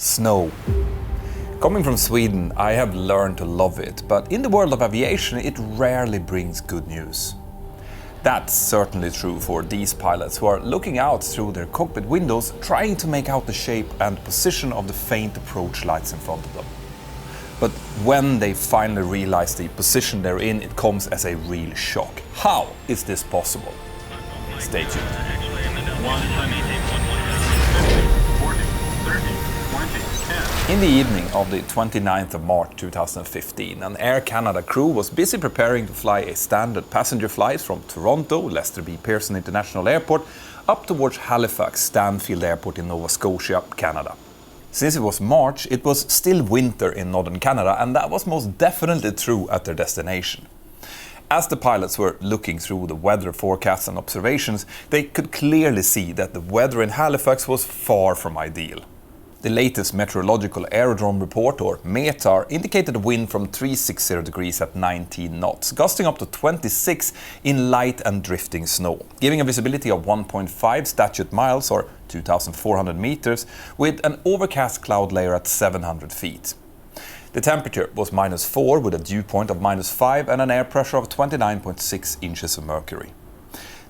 Snow. Coming from Sweden, I have learned to love it, but in the world of aviation it rarely brings good news. That's certainly true for these pilots who are looking out through their cockpit windows trying to make out the shape and position of the faint approach lights in front of them. But when they finally realize the position they're in, it comes as a real shock. How is this possible? Stay tuned. In the evening of the 29th of March 2015, an Air Canada crew was busy preparing to fly a standard passenger flight from Toronto, Lester B. Pearson International Airport, up towards Halifax Stanfield Airport in Nova Scotia, Canada. Since it was March, it was still winter in northern Canada, and that was most definitely true at their destination. As the pilots were looking through the weather forecasts and observations, they could clearly see that the weather in Halifax was far from ideal. The latest meteorological aerodrome report, or Mentour, indicated a wind from 360 degrees at 19 knots, gusting up to 26 in light and drifting snow, giving a visibility of 1.5 statute miles or 2,400 meters, with an overcast cloud layer at 700 feet. The temperature was -4 with a dew point of -5 and an air pressure of 29.6 inches of mercury.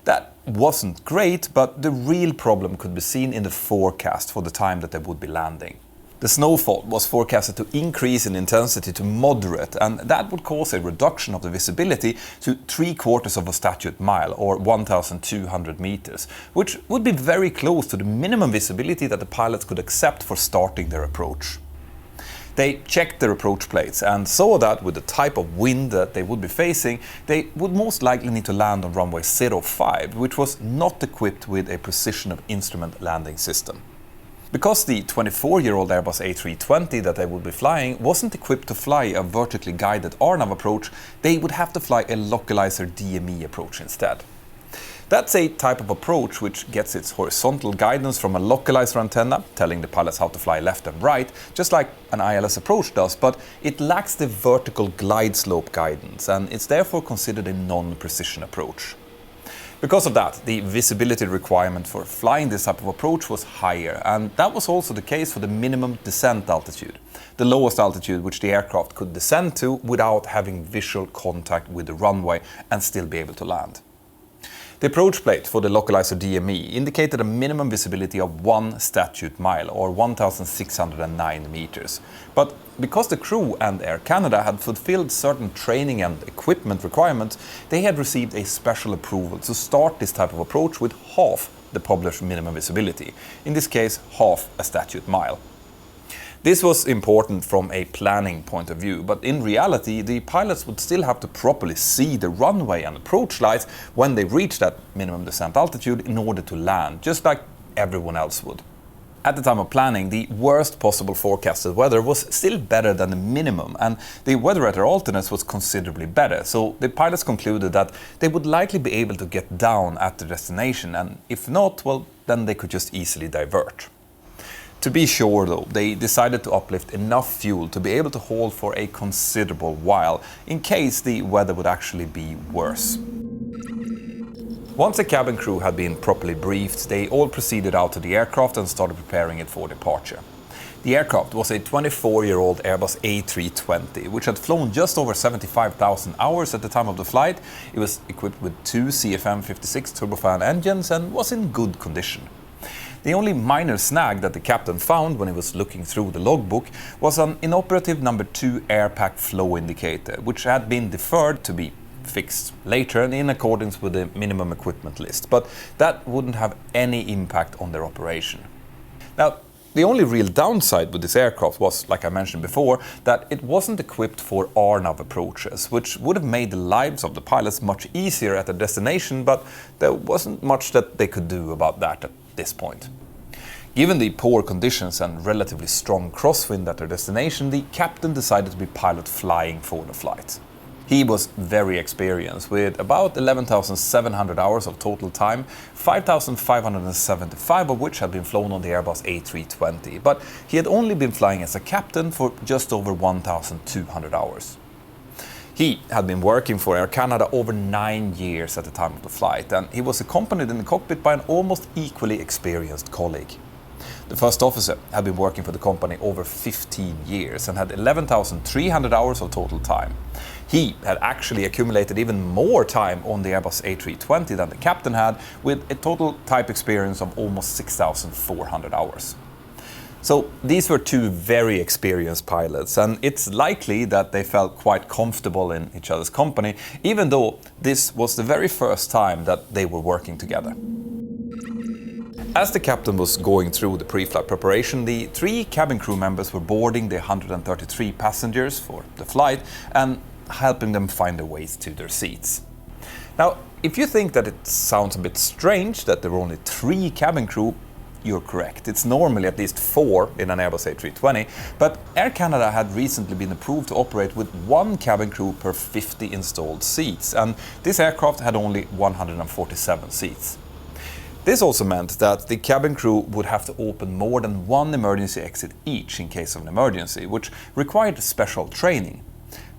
That wasn't great, but the real problem could be seen in the forecast for the time that they would be landing. The snowfall was forecasted to increase in intensity to moderate, and that would cause a reduction of the visibility to 3/4 of a statute mile or 1,200 meters, which would be very close to the minimum visibility that the pilots could accept for starting their approach. They checked their approach plates and saw that with the type of wind that they would be facing, they would most likely need to land on runway 05, which was not equipped with a precision of instrument landing system. Because the 24-year-old Airbus A320 that they would be flying wasn't equipped to fly a vertically guided RNAV approach, they would have to fly a localizer DME approach instead. That's a type of approach which gets its horizontal guidance from a localizer antenna, telling the pilots how to fly left and right, just like an ILS approach does, but it lacks the vertical glide slope guidance, and it's therefore considered a non-precision approach. Because of that, the visibility requirement for flying this type of approach was higher, and that was also the case for the minimum descent altitude, the lowest altitude which the aircraft could descend to without having visual contact with the runway and still be able to land. The approach plate for the localizer DME indicated a minimum visibility of 1 statute mile or 1,609 meters. But because the crew and Air Canada had fulfilled certain training and equipment requirements, they had received a special approval to start this type of approach with half the published minimum visibility, in this case half a statute mile. This was important from a planning point of view, but in reality the pilots would still have to properly see the runway and approach lights when they reach that minimum descent altitude in order to land, just like everyone else would. At the time of planning, the worst possible forecasted weather was still better than the minimum, and the weather at their alternates was considerably better, so the pilots concluded that they would likely be able to get down at their destination, and if not, well, then they could just easily divert. To be sure though, they decided to uplift enough fuel to be able to hold for a considerable while, in case the weather would actually be worse. Once the cabin crew had been properly briefed, they all proceeded out to the aircraft and started preparing it for departure. The aircraft was a 24-year-old Airbus A320, which had flown just over 75,000 hours at the time of the flight. It was equipped with 2 CFM56 turbofan engines and was in good condition. The only minor snag that the captain found when he was looking through the logbook was an inoperative number 2 air pack flow indicator, which had been deferred to be fixed later in accordance with the minimum equipment list, but that wouldn't have any impact on their operation. Now, the only real downside with this aircraft was, like I mentioned before, that it wasn't equipped for RNAV approaches, which would have made the lives of the pilots much easier at their destination, but there wasn't much that they could do about that at this point. Given the poor conditions and relatively strong crosswind at their destination, the captain decided to be pilot flying for the flight. He was very experienced, with about 11,700 hours of total time, 5,575 of which had been flown on the Airbus A320, but he had only been flying as a captain for just over 1,200 hours. He had been working for Air Canada over 9 years at the time of the flight, and he was accompanied in the cockpit by an almost equally experienced colleague. The first officer had been working for the company over 15 years and had 11,300 hours of total time. He had actually accumulated even more time on the Airbus A320 than the captain had, with a total type experience of almost 6,400 hours. So these were two very experienced pilots, and it's likely that they felt quite comfortable in each other's company, even though this was the very first time that they were working together. As the captain was going through the pre-flight preparation, the 3 cabin crew members were boarding the 133 passengers for the flight and helping them find their ways to their seats. Now, if you think that it sounds a bit strange that there were only 3 cabin crew, you're correct. It's normally at least 4 in an Airbus A320, but Air Canada had recently been approved to operate with 1 cabin crew per 50 installed seats, and this aircraft had only 147 seats. This also meant that the cabin crew would have to open more than 1 emergency exit each in case of an emergency, which required special training.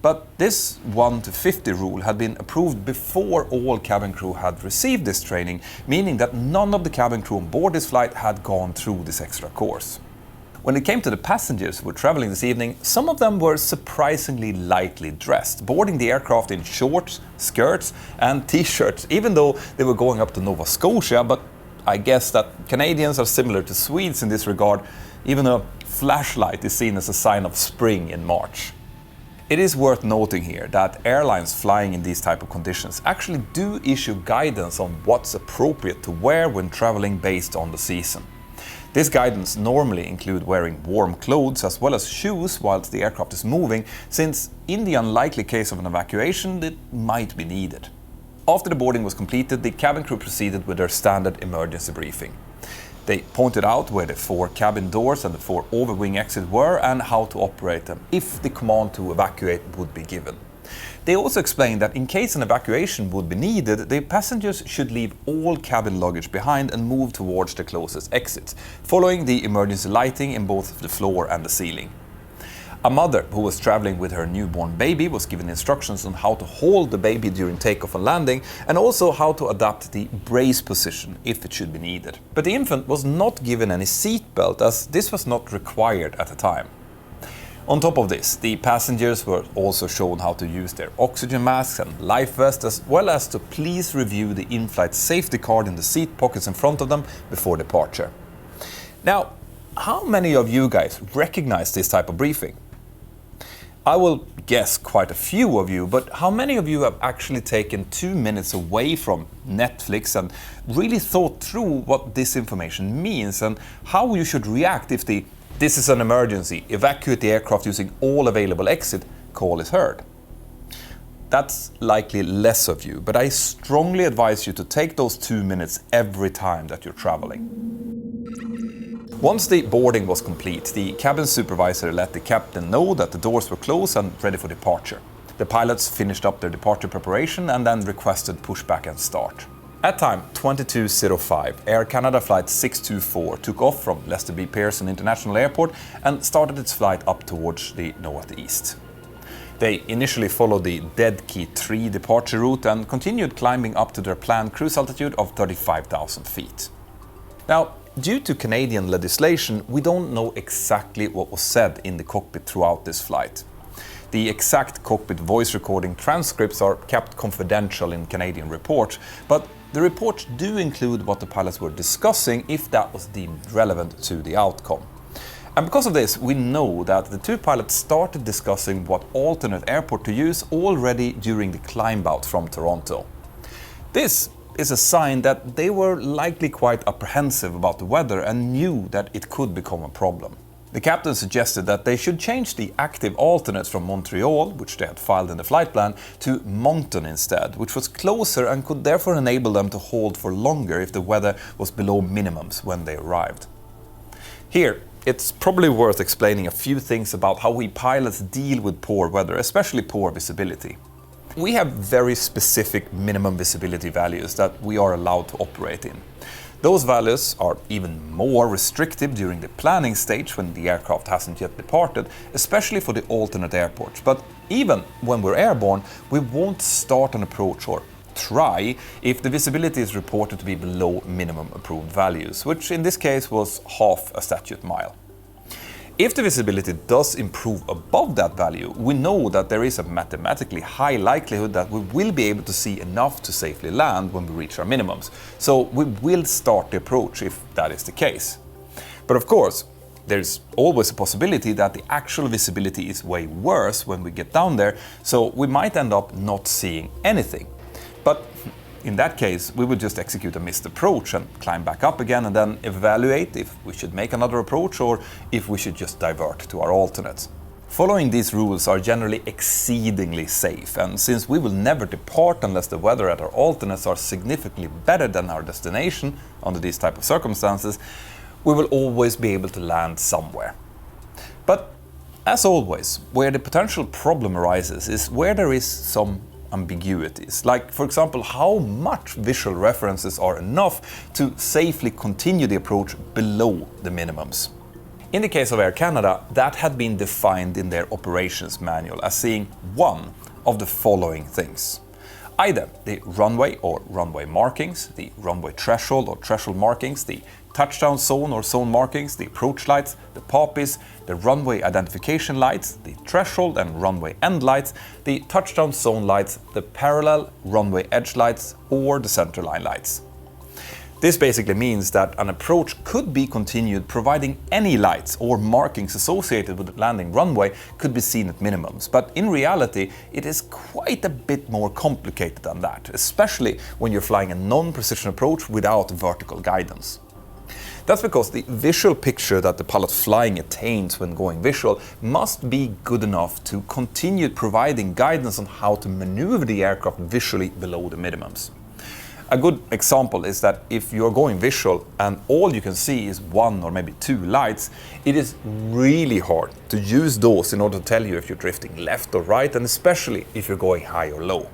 But this 1 to 50 rule had been approved before all cabin crew had received this training, meaning that none of the cabin crew on board this flight had gone through this extra course. When it came to the passengers who were traveling this evening, some of them were surprisingly lightly dressed, boarding the aircraft in shorts, skirts and t-shirts, even though they were going up to Nova Scotia. But I guess that Canadians are similar to Swedes in this regard. Even a flashlight is seen as a sign of spring in March. It is worth noting here that airlines flying in these type of conditions actually do issue guidance on what's appropriate to wear when traveling based on the season. This guidance normally include wearing warm clothes as well as shoes whilst the aircraft is moving, since in the unlikely case of an evacuation it might be needed. After the boarding was completed, the cabin crew proceeded with their standard emergency briefing. They pointed out where the 4 cabin doors and the 4 overwing exits were and how to operate them if the command to evacuate would be given. They also explained that in case an evacuation would be needed, the passengers should leave all cabin luggage behind and move towards the closest exits, following the emergency lighting in both the floor and the ceiling. A mother who was traveling with her newborn baby was given instructions on how to hold the baby during takeoff and landing, and also how to adapt the brace position if it should be needed. But the infant was not given any seatbelt, as this was not required at the time. On top of this, the passengers were also shown how to use their oxygen masks and life vests, as well as to please review the in-flight safety card in the seat pockets in front of them before departure. Now, how many of you guys recognize this type of briefing? I will guess quite a few of you, but how many of you have actually taken 2 minutes away from Netflix and really thought through what this information means and how you should react if the "this is an emergency, evacuate the aircraft using all available exit" call is heard? That's likely less of you, but I strongly advise you to take those 2 minutes every time that you're traveling. Once the boarding was complete, the cabin supervisor let the captain know that the doors were closed and ready for departure. The pilots finished up their departure preparation and then requested pushback and start. At time 22:05, Air Canada Flight 624 took off from Lester B. Pearson International Airport and started its flight up towards the northeast. They initially followed the Dead Key 3 departure route and continued climbing up to their planned cruise altitude of 35,000 feet. Now, due to Canadian legislation, we don't know exactly what was said in the cockpit throughout this flight. The exact cockpit voice recording transcripts are kept confidential in Canadian reports, but the reports do include what the pilots were discussing if that was deemed relevant to the outcome. And because of this, we know that the 2 pilots started discussing what alternate airport to use already during the climb out from Toronto. This is a sign that they were likely quite apprehensive about the weather and knew that it could become a problem. The captain suggested that they should change the active alternates from Montreal, which they had filed in the flight plan, to Moncton instead, which was closer and could therefore enable them to hold for longer if the weather was below minimums when they arrived. Here, it's probably worth explaining a few things about how we pilots deal with poor weather, especially poor visibility. We have very specific minimum visibility values that we are allowed to operate in. Those values are even more restrictive during the planning stage when the aircraft hasn't yet departed, especially for the alternate airports. But even when we're airborne, we won't start an approach or try if the visibility is reported to be below minimum approved values, which in this case was half a statute mile. If the visibility does improve above that value, we know that there is a mathematically high likelihood that we will be able to see enough to safely land when we reach our minimums. So we will start the approach if that is the case. But of course, there's always a possibility that the actual visibility is way worse when we get down there, so we might end up not seeing anything. But in that case, we would just execute a missed approach and climb back up again and then evaluate if we should make another approach or if we should just divert to our alternates. Following these rules are generally exceedingly safe, and since we will never depart unless the weather at our alternates are significantly better than our destination under these type of circumstances, we will always be able to land somewhere. But as always, where the potential problem arises is where there is some ambiguities. Like, for example, how much visual references are enough to safely continue the approach below the minimums. In the case of Air Canada, that had been defined in their operations manual as seeing one of the following things. Either the runway or runway markings, the runway threshold or threshold markings, the touchdown zone or zone markings, the approach lights, the poppies, the runway identification lights, the threshold and runway end lights, the touchdown zone lights, the parallel runway edge lights, or the centerline lights. This basically means that an approach could be continued providing any lights or markings associated with the landing runway could be seen at minimums. But in reality, it is quite a bit more complicated than that, especially when you're flying a non-precision approach without vertical guidance. That's because the visual picture that the pilot flying attains when going visual must be good enough to continue providing guidance on how to maneuver the aircraft visually below the minimums. A good example is that if you're going visual and all you can see is one or maybe two lights, it is really hard to use those in order to tell you if you're drifting left or right, and especially if you're going high or low.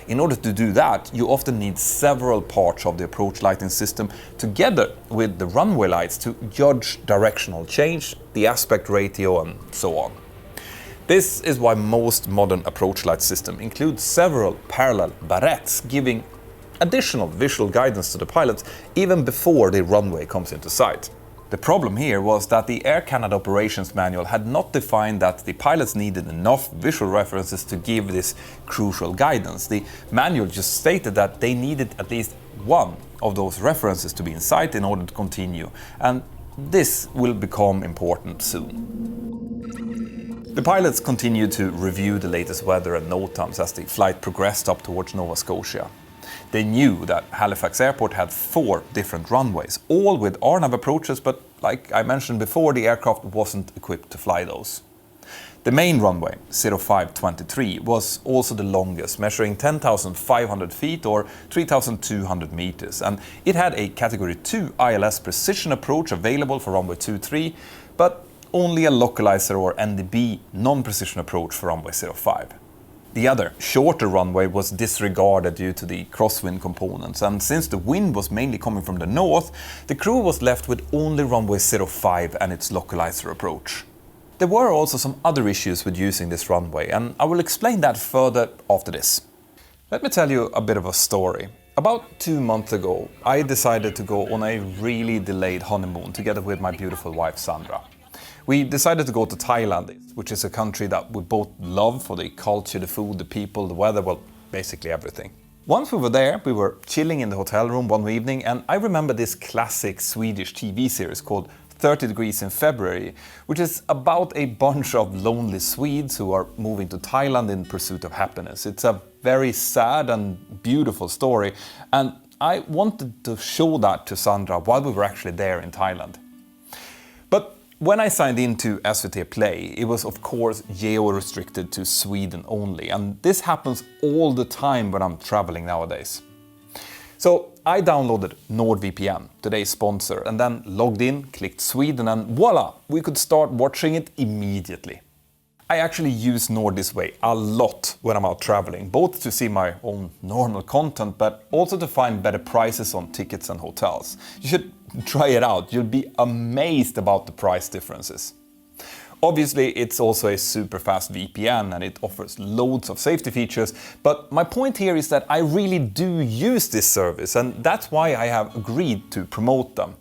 In order to do that, you often need several parts of the approach lighting system together with the runway lights to judge directional change, the aspect ratio, and so on. This is why most modern approach light systems include several parallel barrettes, giving additional visual guidance to the pilots even before the runway comes into sight. The problem here was that the Air Canada operations manual had not defined that the pilots needed enough visual references to give this crucial guidance. The manual just stated that they needed at least one of those references to be in sight in order to continue, and this will become important soon. The pilots continued to review the latest weather and NOTAMs as the flight progressed up towards Nova Scotia. They knew that Halifax Airport had 4 different runways, all with RNAV approaches, but like I mentioned before, the aircraft wasn't equipped to fly those. The main runway, 0523, was also the longest, measuring 10,500 feet or 3,200 meters, and it had a Category 2 ILS precision approach available for runway 23, but only a localizer or NDB non-precision approach for runway 05. The other, shorter runway was disregarded due to the crosswind components, and since the wind was mainly coming from the north, the crew was left with only runway 05 and its localizer approach. There were also some other issues with using this runway, and I will explain that further after this. Let me tell you a bit of a story. About 2 months ago, I decided to go on a really delayed honeymoon together with my beautiful wife Sandra. We decided to go to Thailand, which is a country that we both love for the culture, the food, the people, the weather, well, basically everything. Once we were there, we were chilling in the hotel room one evening, and I remember this classic Swedish TV series called 30 Degrees in February, which is about a bunch of lonely Swedes who are moving to Thailand in pursuit of happiness. It's a very sad and beautiful story, and I wanted to show that to Sandra while we were actually there in Thailand. But when I signed into SVT Play, it was of course geo-restricted to Sweden only, and this happens all the time when I'm traveling nowadays. So I downloaded NordVPN, today's sponsor, and then logged in, clicked Sweden, and voila, we could start watching it immediately. I actually use Nord this way a lot when I'm out traveling, both to see my own normal content, but also to find better prices on tickets and hotels. You should try it out, you'll be amazed about the price differences. Obviously, it's also a super fast VPN and it offers loads of safety features, but my point here is that I really do use this service, and that's why I have agreed to promote them.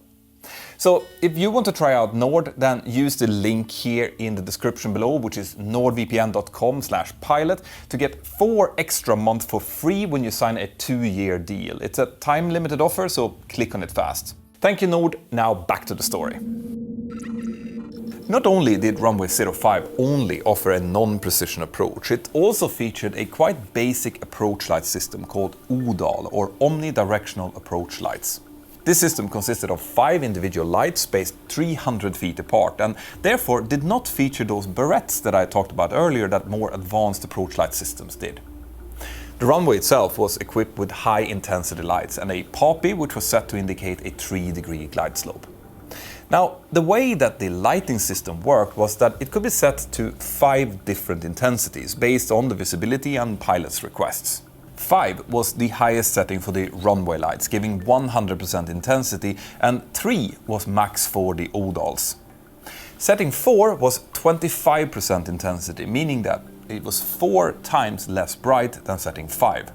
So if you want to try out Nord, then use the link here in the description below, which is nordvpn.com/pilot, to get 4 extra months for free when you sign a 2-year deal. It's a time-limited offer, so click on it fast. Thank you, Nord. Now back to the story. Not only did Runway 05 only offer a non-precision approach, it also featured a quite basic approach light system called ODAL, or Omnidirectional Approach Lights. This system consisted of 5 individual lights spaced 300 feet apart, and therefore did not feature those barrettes that I talked about earlier that more advanced approach light systems did. The runway itself was equipped with high-intensity lights and a poppy which was set to indicate a 3-degree glide slope. Now, the way that the lighting system worked was that it could be set to 5 different intensities based on the visibility and pilot's requests. 5 was the highest setting for the runway lights, giving 100% intensity, and 3 was max for the ODALs. Setting 4 was 25% intensity, meaning that it was 4 times less bright than setting 5.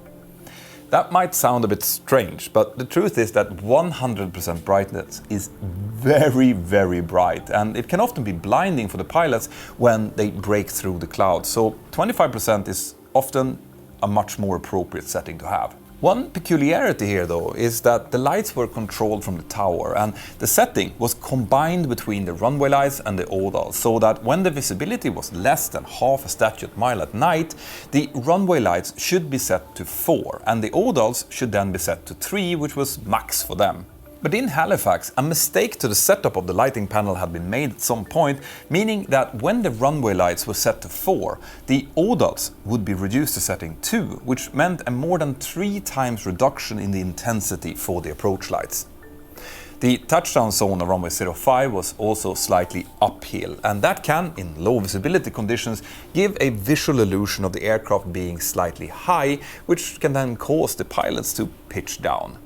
That might sound a bit strange, but the truth is that 100% brightness is very, very bright, and it can often be blinding for the pilots when they break through the clouds, so 25% is often a much more appropriate setting to have. One peculiarity here though is that the lights were controlled from the tower, and the setting was combined between the runway lights and the ODALs, so that when the visibility was less than half a statute mile at night, the runway lights should be set to 4 and the ODALs should then be set to 3, which was max for them. But in Halifax, a mistake to the setup of the lighting panel had been made at some point, meaning that when the runway lights were set to 4, the ODALs would be reduced to setting 2, which meant a more than 3 times reduction in the intensity for the approach lights. The touchdown zone of runway 05 was also slightly uphill, and that can, in low visibility conditions, give a visual illusion of the aircraft being slightly high, which can then cause the pilots to pitch down.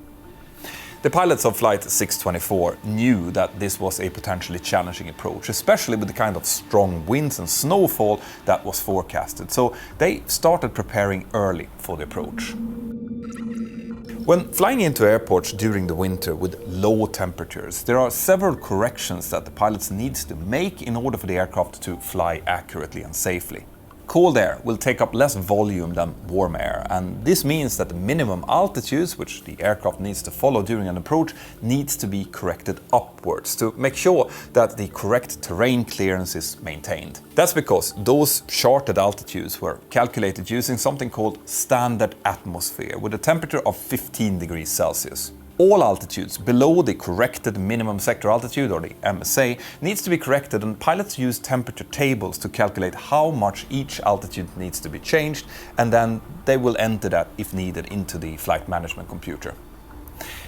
The pilots of Flight 624 knew that this was a potentially challenging approach, especially with the kind of strong winds and snowfall that was forecasted, so they started preparing early for the approach. When flying into airports during the winter with low temperatures, there are several corrections that the pilots need to make in order for the aircraft to fly accurately and safely. Cold air will take up less volume than warm air, and this means that the minimum altitudes which the aircraft needs to follow during an approach needs to be corrected upwards to make sure that the correct terrain clearance is maintained. That's because those charted altitudes were calculated using something called standard atmosphere with a temperature of 15 degrees Celsius. All altitudes below the corrected minimum sector altitude, or the MSA, needs to be corrected, and pilots use temperature tables to calculate how much each altitude needs to be changed, and then they will enter that, if needed, into the flight management computer.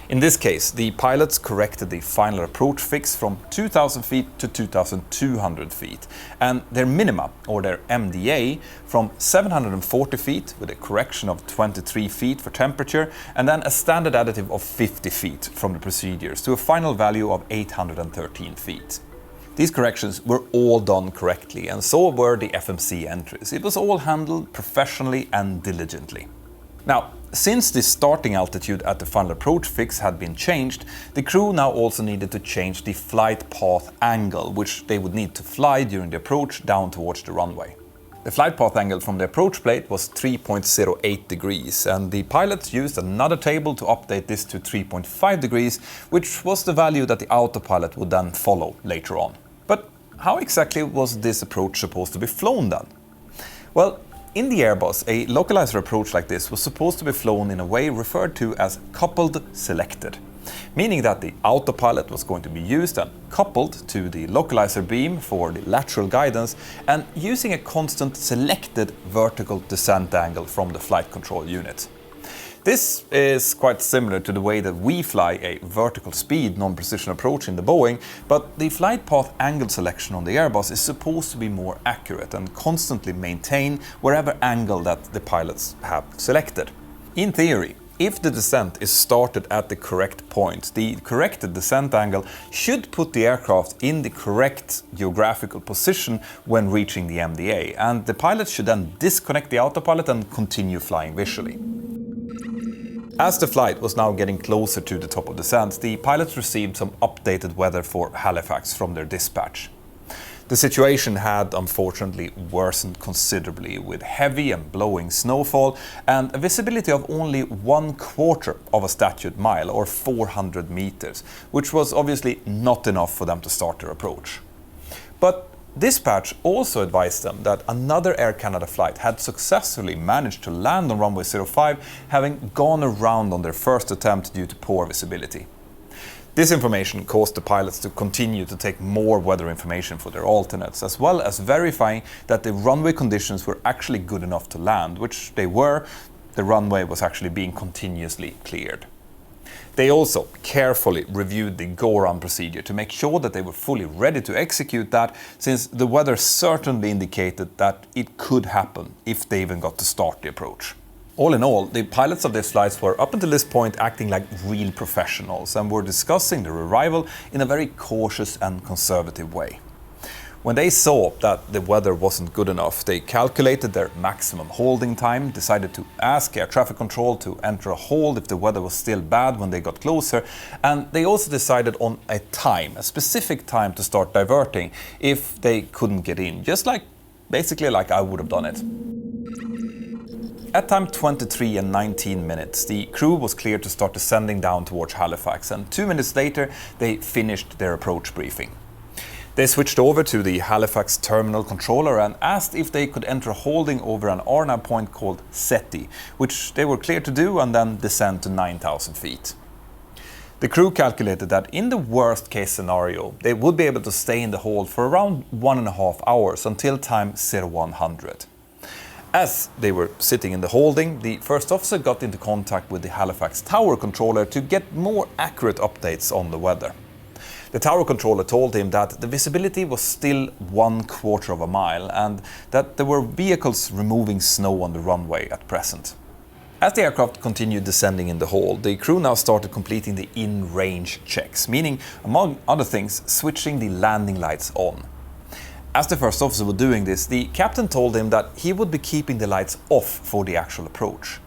In this case, the pilots corrected the final approach fix from 2,000 feet to 2,200 feet, and their minima, or their MDA, from 740 feet with a correction of 23 feet for temperature, and then a standard additive of 50 feet from the procedures to a final value of 813 feet. These corrections were all done correctly, and so were the FMC entries. It was all handled professionally and diligently. Now, since the starting altitude at the final approach fix had been changed, the crew now also needed to change the flight path angle, which they would need to fly during the approach down towards the runway. The flight path angle from the approach plate was 3.08 degrees, and the pilots used another table to update this to 3.5 degrees, which was the value that the autopilot would then follow later on. But how exactly was this approach supposed to be flown then? Well, in the Airbus, a localizer approach like this was supposed to be flown in a way referred to as coupled selected, meaning that the autopilot was going to be used and coupled to the localizer beam for the lateral guidance, and using a constant selected vertical descent angle from the flight control unit. This is quite similar to the way that we fly a vertical speed non-precision approach in the Boeing, but the flight path angle selection on the Airbus is supposed to be more accurate and constantly maintain wherever angle that the pilots have selected. In theory, if the descent is started at the correct point, the corrected descent angle should put the aircraft in the correct geographical position when reaching the MDA, and the pilot should then disconnect the autopilot and continue flying visually. As the flight was now getting closer to the top of descent, the pilots received some updated weather for Halifax from their dispatch. The situation had unfortunately worsened considerably, with heavy and blowing snowfall and a visibility of only 1/4 of a statute mile or 400 meters, which was obviously not enough for them to start their approach. But dispatch also advised them that another Air Canada flight had successfully managed to land on runway 05, having gone around on their first attempt due to poor visibility. This information caused the pilots to continue to take more weather information for their alternates, as well as verifying that the runway conditions were actually good enough to land, which they were. The runway was actually being continuously cleared. They also carefully reviewed the go-around procedure to make sure that they were fully ready to execute that, since the weather certainly indicated that it could happen if they even got to start the approach. All in all, the pilots of these flights were up until this point acting like real professionals and were discussing their arrival in a very cautious and conservative way. When they saw that the weather wasn't good enough, they calculated their maximum holding time, decided to ask air traffic control to enter a hold if the weather was still bad when they got closer, and they also decided on a time, a specific time to start diverting if they couldn't get in, just basically like I would have done it. At time 23 and 19 minutes, the crew was cleared to start descending down towards Halifax, and 2 minutes later they finished their approach briefing. They switched over to the Halifax terminal controller and asked if they could enter a holding over an RNAV point called SETI, which they were cleared to do, and then descend to 9,000 feet. The crew calculated that in the worst case scenario, they would be able to stay in the hold for around 1.5 hours until time 0100. As they were sitting in the holding, the first officer got into contact with the Halifax tower controller to get more accurate updates on the weather. The tower controller told him that the visibility was still 1/4 of a mile and that there were vehicles removing snow on the runway at present. As the aircraft continued descending in the hold, the crew now started completing the in-range checks, meaning, among other things, switching the landing lights on. As the first officer was doing this, the captain told him that he would be keeping the lights off for the actual approach.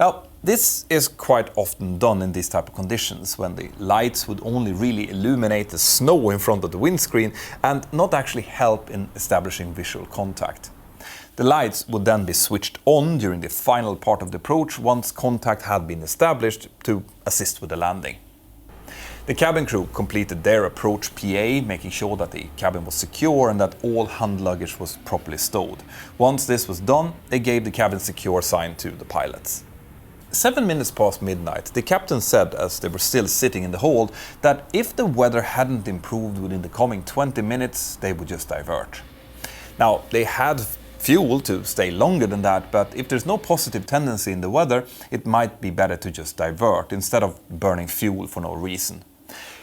Now, this is quite often done in these type of conditions, when the lights would only really illuminate the snow in front of the windscreen and not actually help in establishing visual contact. The lights would then be switched on during the final part of the approach once contact had been established to assist with the landing. The cabin crew completed their approach PA, making sure that the cabin was secure and that all hand luggage was properly stowed. Once this was done, they gave the cabin secure sign to the pilots. 7 minutes past midnight, the captain said, as they were still sitting in the hold, that if the weather hadn't improved within the coming 20 minutes, they would just divert. Now, they had fuel to stay longer than that, but if there's no positive tendency in the weather, it might be better to just divert instead of burning fuel for no reason.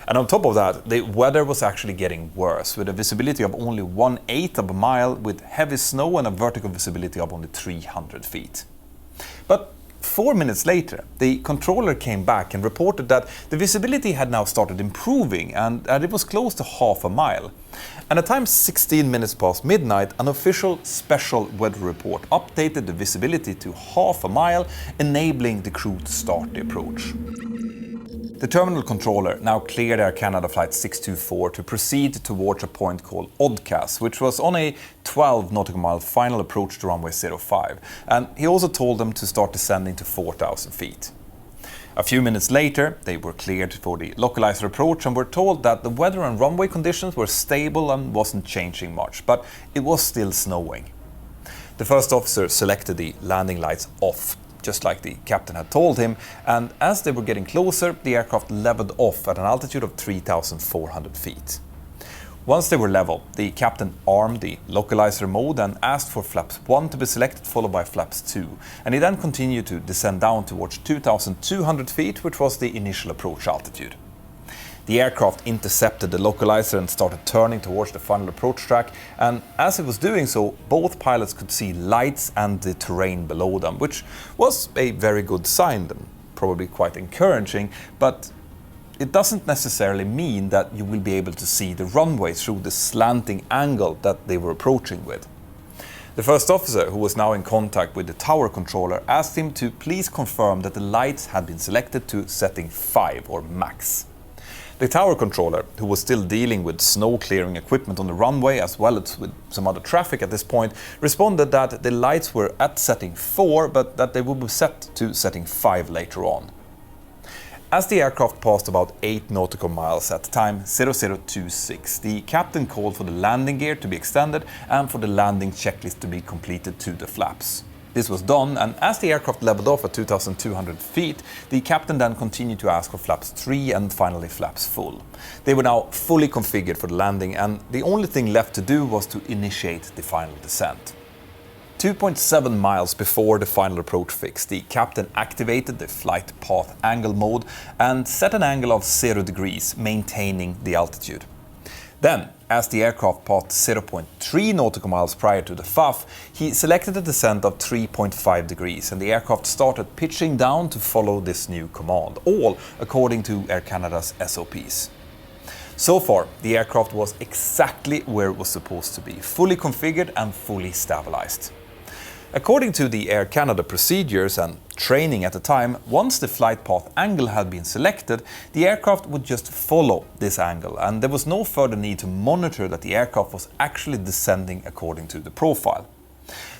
And on top of that, the weather was actually getting worse, with a visibility of only 1/8 of a mile, with heavy snow and a vertical visibility of only 300 feet. But 4 minutes later, the controller came back and reported that the visibility had now started improving and that it was close to 1/2 a mile. And at time 16 minutes past midnight, an official special weather report updated the visibility to 1/2 a mile, enabling the crew to start the approach. The terminal controller now cleared Air Canada Flight 624 to proceed towards a point called Oddcast, which was on a 12 nautical mile final approach to runway 05, and he also told them to start descending to 4,000 feet. A few minutes later, they were cleared for the localizer approach and were told that the weather and runway conditions were stable and wasn't changing much, but it was still snowing. The first officer selected the landing lights off, just like the captain had told him, and as they were getting closer, the aircraft leveled off at an altitude of 3,400 feet. Once they were level, the captain armed the localizer mode and asked for flaps 1 to be selected, followed by flaps 2, and he then continued to descend down towards 2,200 feet, which was the initial approach altitude. The aircraft intercepted the localizer and started turning towards the final approach track, and as it was doing so, both pilots could see lights and the terrain below them, which was a very good sign. probably quite encouraging, but it doesn't necessarily mean that you will be able to see the runway through the slanting angle that they were approaching with. The first officer, who was now in contact with the tower controller, asked him to please confirm that the lights had been selected to setting 5 or max. The tower controller, who was still dealing with snow clearing equipment on the runway as well as with some other traffic at this point, responded that the lights were at setting 4 but that they would be set to setting 5 later on. As the aircraft passed about 8 nautical miles at time 0026, the captain called for the landing gear to be extended and for the landing checklist to be completed to the flaps. This was done, and as the aircraft leveled off at 2,200 feet, the captain then continued to ask for flaps 3 and finally flaps full. They were now fully configured for the landing, and the only thing left to do was to initiate the final descent. 2.7 miles before the final approach fix, the captain activated the flight path angle mode and set an angle of 0 degrees, maintaining the altitude. Then, as the aircraft passed 0.3 nautical miles prior to the FAF, he selected a descent of 3.5 degrees and the aircraft started pitching down to follow this new command, all according to Air Canada's SOPs. So far, the aircraft was exactly where it was supposed to be, fully configured and fully stabilized. According to the Air Canada procedures and training at the time, once the flight path angle had been selected, the aircraft would just follow this angle, and there was no further need to monitor that the aircraft was actually descending according to the profile.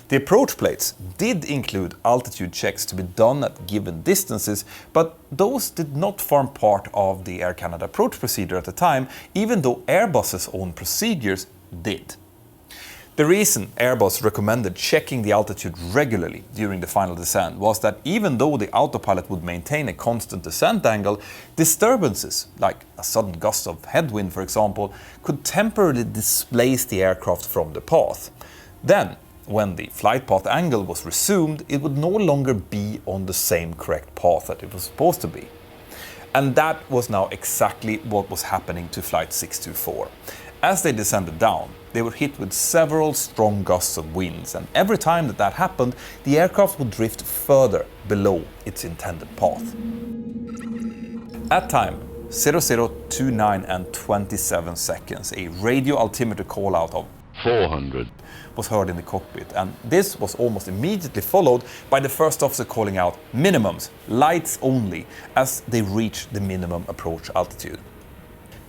The approach plates did include altitude checks to be done at given distances, but those did not form part of the Air Canada approach procedure at the time, even though Airbus's own procedures did. The reason Airbus recommended checking the altitude regularly during the final descent was that even though the autopilot would maintain a constant descent angle, disturbances, like a sudden gust of headwind for example, could temporarily displace the aircraft from the path. Then, when the flight path angle was resumed, it would no longer be on the same correct path that it was supposed to be. And that was now exactly what was happening to Flight 624. As they descended down, they were hit with several strong gusts of winds, and every time that happened, the aircraft would drift further below its intended path. At time 0029 and 27 seconds, a radio altimeter call-out of 400 was heard in the cockpit, and this was almost immediately followed by the first officer calling out minimums, lights only, as they reached the minimum approach altitude.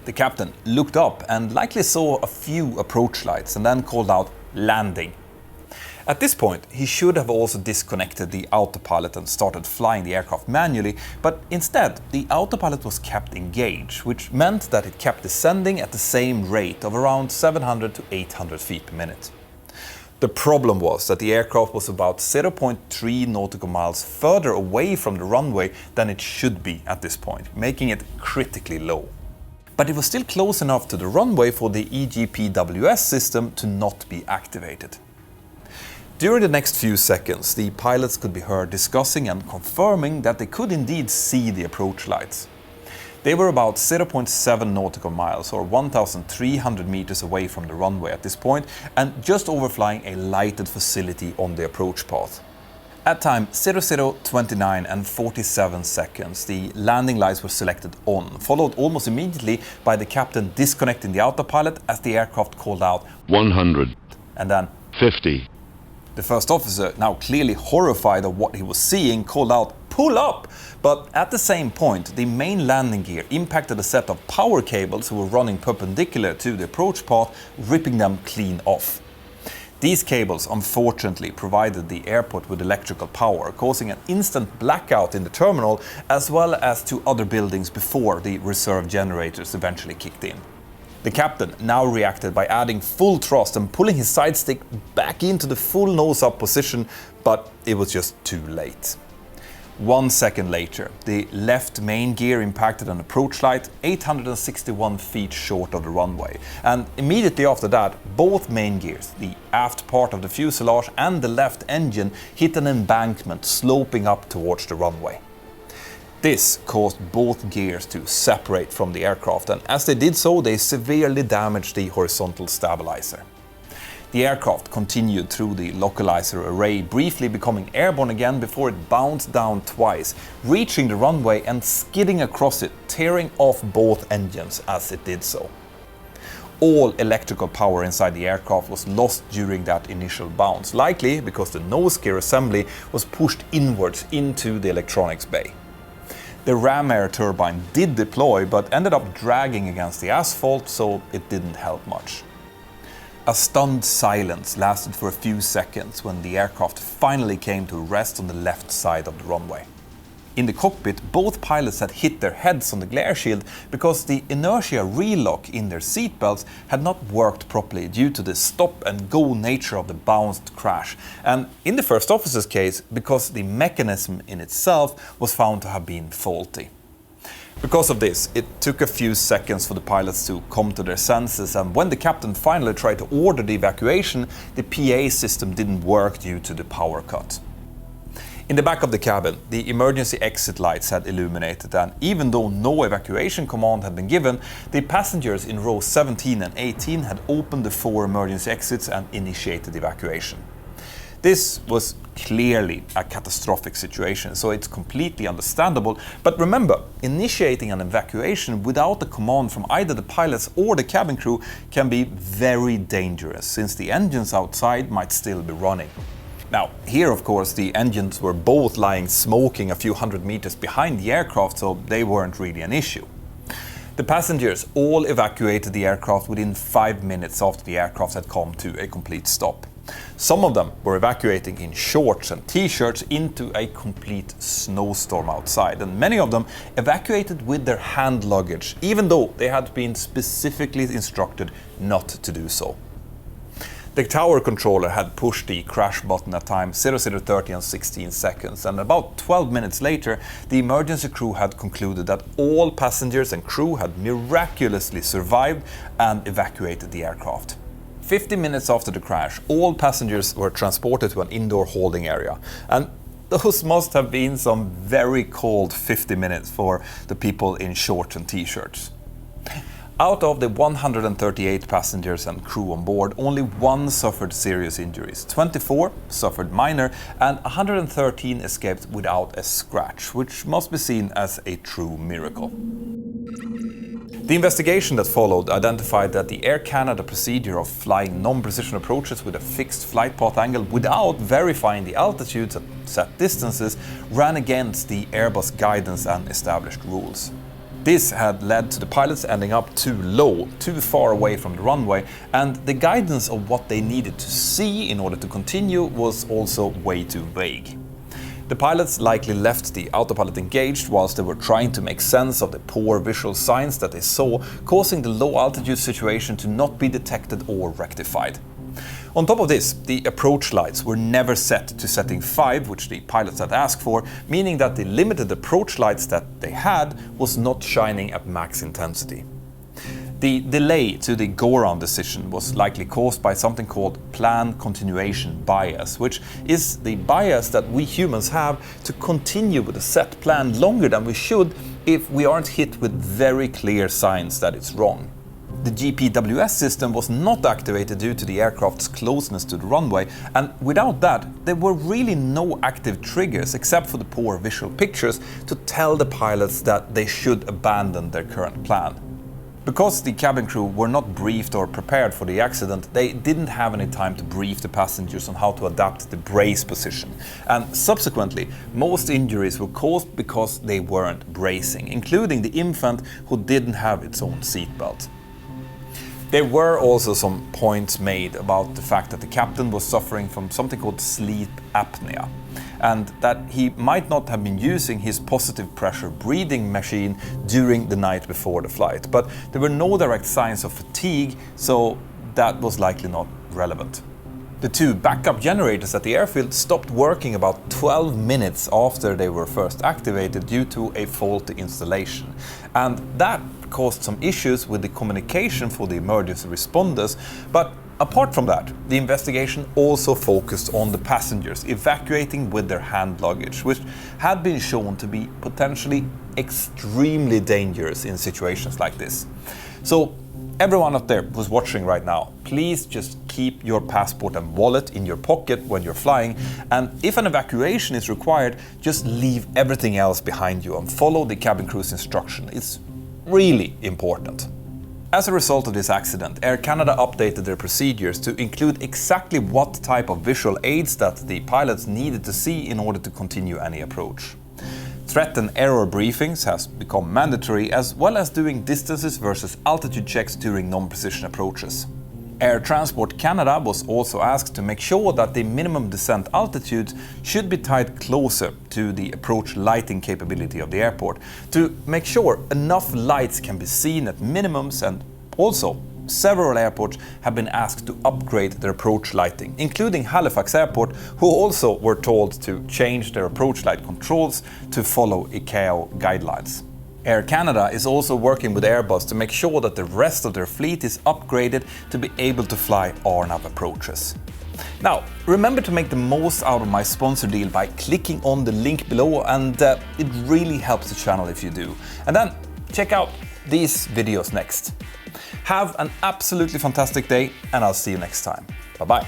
The captain looked up and likely saw a few approach lights and then called out landing. At this point, he should have also disconnected the autopilot and started flying the aircraft manually, but instead the autopilot was kept engaged, which meant that it kept descending at the same rate of around 700 to 800 feet per minute. The problem was that the aircraft was about 0.3 nautical miles further away from the runway than it should be at this point, making it critically low. But it was still close enough to the runway for the EGPWS system to not be activated. During the next few seconds, the pilots could be heard discussing and confirming that they could indeed see the approach lights. They were about 0.7 nautical miles or 1,300 meters away from the runway at this point and just overflying a lighted facility on the approach path. At time 0029 and 47 seconds, the landing lights were selected on, followed almost immediately by the captain disconnecting the autopilot as the aircraft called out 100 and then 50. The first officer, now clearly horrified of what he was seeing, called out pull up! But at the same point, the main landing gear impacted a set of power cables who were running perpendicular to the approach path, ripping them clean off. These cables unfortunately provided the airport with electrical power, causing an instant blackout in the terminal as well as to other buildings before the reserve generators eventually kicked in. The captain now reacted by adding full thrust and pulling his side stick back into the full nose-up position, but it was just too late. 1 second later, the left main gear impacted an approach light 861 feet short of the runway, and immediately after that, both main gears, the aft part of the fuselage and the left engine, hit an embankment sloping up towards the runway. This caused both gears to separate from the aircraft, and as they did so, they severely damaged the horizontal stabilizer. The aircraft continued through the localizer array, briefly becoming airborne again before it bounced down twice, reaching the runway and skidding across it, tearing off both engines as it did so. All electrical power inside the aircraft was lost during that initial bounce, likely because the nose gear assembly was pushed inwards into the electronics bay. The ram air turbine did deploy, but ended up dragging against the asphalt, so it didn't help much. A stunned silence lasted for a few seconds when the aircraft finally came to rest on the left side of the runway. In the cockpit, both pilots had hit their heads on the glare shield because the inertia relock in their seatbelts had not worked properly due to the stop-and-go nature of the bounced crash, and in the first officer's case, because the mechanism in itself was found to have been faulty. Because of this, it took a few seconds for the pilots to come to their senses, and when the captain finally tried to order the evacuation, the PA system didn't work due to the power cut. In the back of the cabin, the emergency exit lights had illuminated, and even though no evacuation command had been given, the passengers in row 17 and 18 had opened the 4 emergency exits and initiated evacuation. This was clearly a catastrophic situation, so it's completely understandable. But remember, initiating an evacuation without the command from either the pilots or the cabin crew can be very dangerous, since the engines outside might still be running. Now, here of course the engines were both lying smoking a few hundred meters behind the aircraft, so they weren't really an issue. The passengers all evacuated the aircraft within 5 minutes after the aircraft had come to a complete stop. Some of them were evacuating in shorts and t-shirts into a complete snowstorm outside, and many of them evacuated with their hand luggage, even though they had been specifically instructed not to do so. The tower controller had pushed the crash button at time 0030 and 16 seconds, and about 12 minutes later, the emergency crew had concluded that all passengers and crew had miraculously survived and evacuated the aircraft. 50 minutes after the crash, all passengers were transported to an indoor holding area, and those must have been some very cold 50 minutes for the people in shorts and t-shirts. Out of the 138 passengers and crew on board, only 1 suffered serious injuries, 24 suffered minor, and 113 escaped without a scratch, which must be seen as a true miracle. The investigation that followed identified that the Air Canada procedure of flying non-precision approaches with a fixed flight path angle without verifying the altitudes at set distances ran against the Airbus guidance and established rules. This had led to the pilots ending up too low, too far away from the runway, and the guidance of what they needed to see in order to continue was also way too vague. The pilots likely left the autopilot engaged whilst they were trying to make sense of the poor visual signs that they saw, causing the low altitude situation to not be detected or rectified. On top of this, the approach lights were never set to setting 5, which the pilots had asked for, meaning that the limited approach lights that they had was not shining at max intensity. The delay to the go-around decision was likely caused by something called plan continuation bias, which is the bias that we humans have to continue with a set plan longer than we should if we aren't hit with very clear signs that it's wrong. The GPWS system was not activated due to the aircraft's closeness to the runway, and without that, there were really no active triggers except for the poor visual pictures to tell the pilots that they should abandon their current plan. Because the cabin crew were not briefed or prepared for the accident, they didn't have any time to brief the passengers on how to adapt the brace position. And subsequently, most injuries were caused because they weren't bracing, including the infant who didn't have its own seatbelt. There were also some points made about the fact that the captain was suffering from something called sleep apnea, and that he might not have been using his positive pressure breathing machine during the night before the flight. But there were no direct signs of fatigue, so that was likely not relevant. The 2 backup generators at the airfield stopped working about 12 minutes after they were first activated due to a faulty installation, and that caused some issues with the communication for the emergency responders. But apart from that, the investigation also focused on the passengers evacuating with their hand luggage, which had been shown to be potentially extremely dangerous in situations like this. So everyone out there who's watching right now, please just keep your passport and wallet in your pocket when you're flying, and if an evacuation is required, just leave everything else behind you and follow the cabin crew's instruction. It's really important. As a result of this accident, Air Canada updated their procedures to include exactly what type of visual aids that the pilots needed to see in order to continue any approach. Threat and error briefings has become mandatory, as well as doing distances versus altitude checks during non-precision approaches. Air Transport Canada was also asked to make sure that the minimum descent altitude should be tied closer to the approach lighting capability of the airport to make sure enough lights can be seen at minimums, and also several airports have been asked to upgrade their approach lighting, including Halifax Airport, who also were told to change their approach light controls to follow ICAO guidelines. Air Canada is also working with Airbus to make sure that the rest of their fleet is upgraded to be able to fly RNAV approaches. Now, remember to make the most out of my sponsor deal by clicking on the link below, and it really helps the channel if you do. And then check out these videos next. Have an absolutely fantastic day, and I'll see you next time. Bye-bye.